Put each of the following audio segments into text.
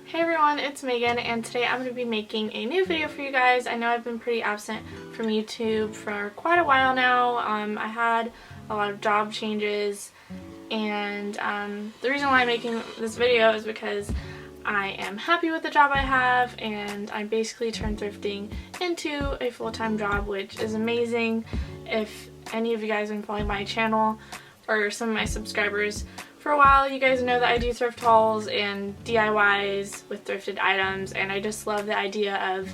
Hey everyone, it's Megan, and today I'm going to be making a new video for you guys. I know I've been pretty absent from YouTube for quite a while now. I had a lot of job changes, and the reason why I'm making this video is because I am happy with the job I have, and I basically turned thrifting into a full-time job, which is amazing. If any of you guys have been following my channel or some of my subscribers for a while, you guys know that I do thrift hauls and DIYs with thrifted items, and I just love the idea of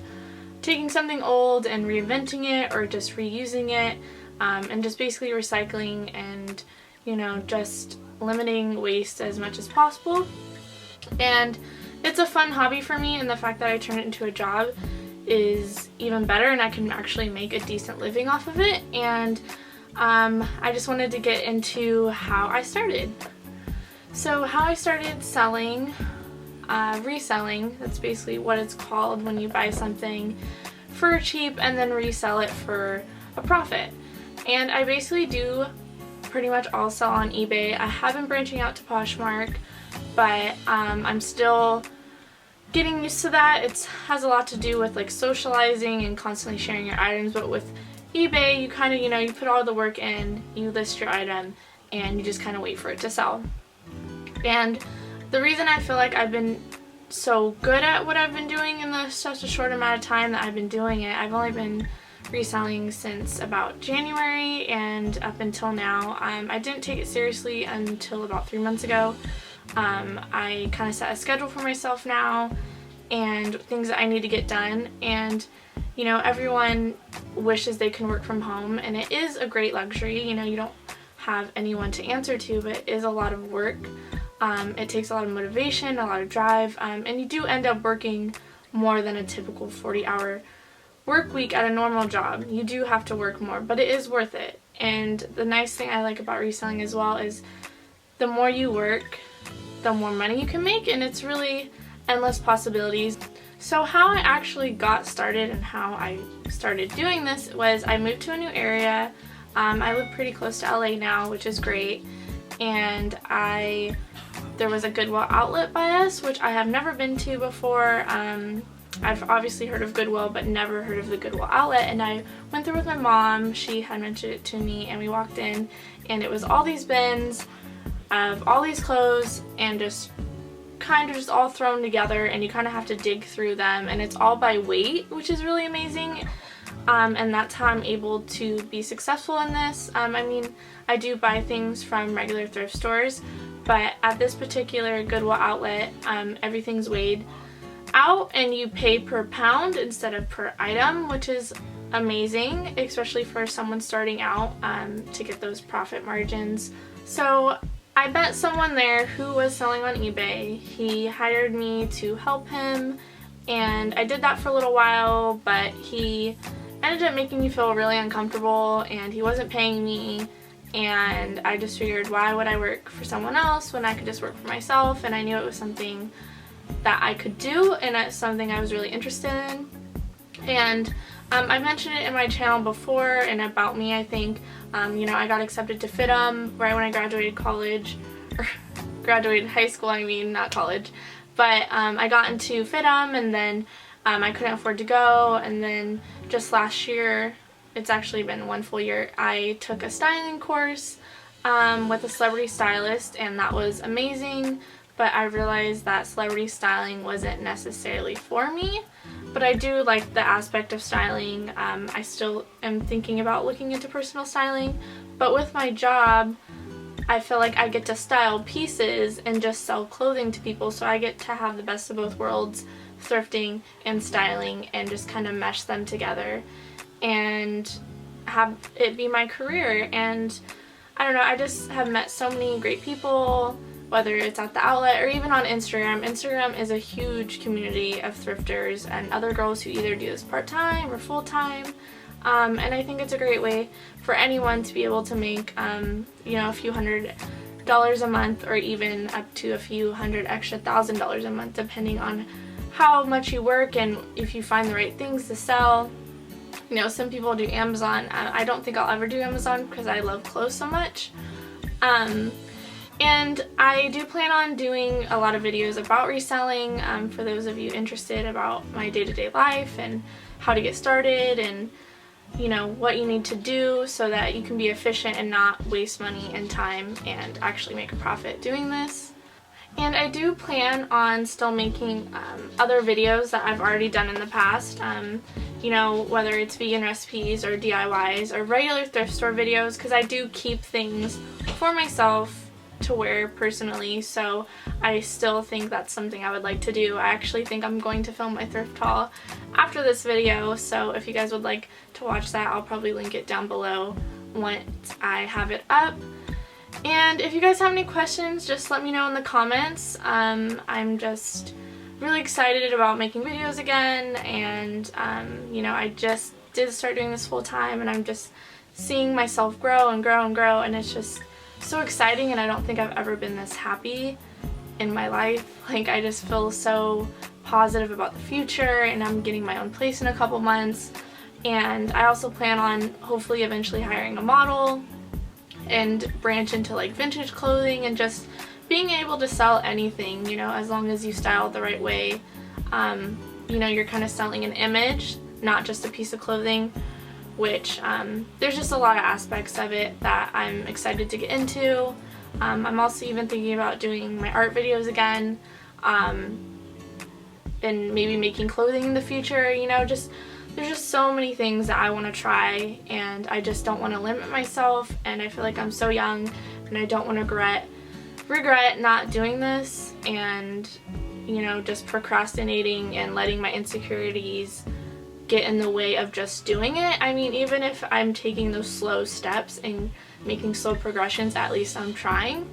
taking something old and reinventing it or just reusing it, and just basically recycling and, you know, just limiting waste as much as possible. And it's a fun hobby for me, and the fact that I turn it into a job is even better, and I can actually make a decent living off of it. And I just wanted to get into how I started. So how I started selling, reselling, that's basically what it's called when you buy something for cheap and then resell it for a profit. And I basically do pretty much all sell on eBay. I have been branching out to Poshmark, but I'm still getting used to that. It has a lot to do with like socializing and constantly sharing your items, but with eBay you kind of, you know, you put all the work in, you list your item, and you just kind of wait for it to sell. And the reason I feel like I've been so good at what I've been doing in such a short amount of time that I've been doing it, I've only been reselling since about January, and up until now, I didn't take it seriously until about 3 months ago. I kind of set a schedule for myself now and things that I need to get done, and you know, everyone wishes they can work from home, and it is a great luxury. You know, you don't have anyone to answer to, but it is a lot of work. It takes a lot of motivation, a lot of drive, and you do end up working more than a typical 40-hour work week at a normal job. You do have to work more, but it is worth it. And the nice thing I like about reselling as well is the more you work, the more money you can make, and it's really endless possibilities. So how I actually got started and how I started doing this was I moved to a new area. I live pretty close to LA now, which is great, and there was a Goodwill outlet by us, which I have never been to before. I've obviously heard of Goodwill, but never heard of the Goodwill outlet, and I went there with my mom. She had mentioned it to me, and we walked in, and it was all these bins of all these clothes, and just kind of just all thrown together, and you kind of have to dig through them, and it's all by weight, which is really amazing. And that's how I'm able to be successful in this. I mean, I do buy things from regular thrift stores, but at this particular Goodwill outlet, everything's weighed out and you pay per pound instead of per item, which is amazing, especially for someone starting out, to get those profit margins. So I met someone there who was selling on eBay. He hired me to help him, and I did that for a little while, but he ended up making me feel really uncomfortable, and he wasn't paying me, and I just figured, why would I work for someone else when I could just work for myself? And I knew it was something that I could do, and it's something I was really interested in. And I mentioned it in my channel before, and about me, I think, you know, I got accepted to FITM right when I graduated college, or graduated high school, I mean, not college. But I got into FITM, and then I couldn't afford to go, and then just last year, it's actually been one full year, I took a styling course with a celebrity stylist, and that was amazing, but I realized that celebrity styling wasn't necessarily for me. But I do like the aspect of styling. I still am thinking about looking into personal styling, but with my job, I feel like I get to style pieces and just sell clothing to people, so I get to have the best of both worlds, thrifting and styling, and just kind of mesh them together and have it be my career. And I don't know, I just have met so many great people, whether it's at the outlet or even on Instagram. Instagram is a huge community of thrifters and other girls who either do this part-time or full-time, and I think it's a great way for anyone to be able to make you know, a few $100s a month, or even up to a few hundred extra $1,000s a month, depending on how much you work and if you find the right things to sell. You know, some people do Amazon. I don't think I'll ever do Amazon because I love clothes so much. And I do plan on doing a lot of videos about reselling for those of you interested about my day-to-day life and how to get started and you know what you need to do so that you can be efficient and not waste money and time and actually make a profit doing this. And I do plan on still making other videos that I've already done in the past, you know, whether it's vegan recipes or DIYs or regular thrift store videos, because I do keep things for myself to wear personally, so I still think that's something I would like to do. I actually think I'm going to film my thrift haul after this video, so if you guys would like to watch that, I'll probably link it down below once I have it up. And if you guys have any questions, just let me know in the comments. I'm just really excited about making videos again, and you know, I just did start doing this full time, and I'm just seeing myself grow and grow and grow, and it's just so exciting, and I don't think I've ever been this happy in my life. Like, I just feel so positive about the future, and I'm getting my own place in a couple months. And I also plan on hopefully eventually hiring a model and branch into like vintage clothing and just being able to sell anything, you know, as long as you style it the right way. You know, you're kind of selling an image, not just a piece of clothing, which there's just a lot of aspects of it that I'm excited to get into. I'm also even thinking about doing my art videos again, and maybe making clothing in the future, you know, just there's just so many things that I want to try, and I just don't want to limit myself, and I feel like I'm so young and I don't want to regret not doing this and, you know, just procrastinating and letting my insecurities get in the way of just doing it. I mean, even if I'm taking those slow steps and making slow progressions, at least I'm trying.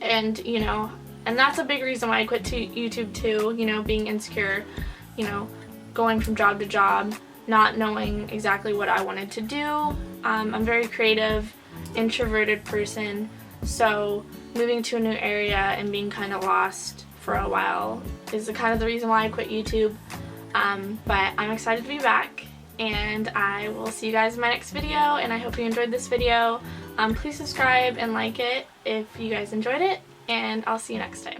And, you know, and that's a big reason why I quit YouTube too, you know, being insecure, you know, going from job to job, not knowing exactly what I wanted to do. I'm a very creative, introverted person, so moving to a new area and being kind of lost for a while is kind of the reason why I quit YouTube. But I'm excited to be back, and I will see you guys in my next video, and I hope you enjoyed this video. Please subscribe and like it if you guys enjoyed it, and I'll see you next time.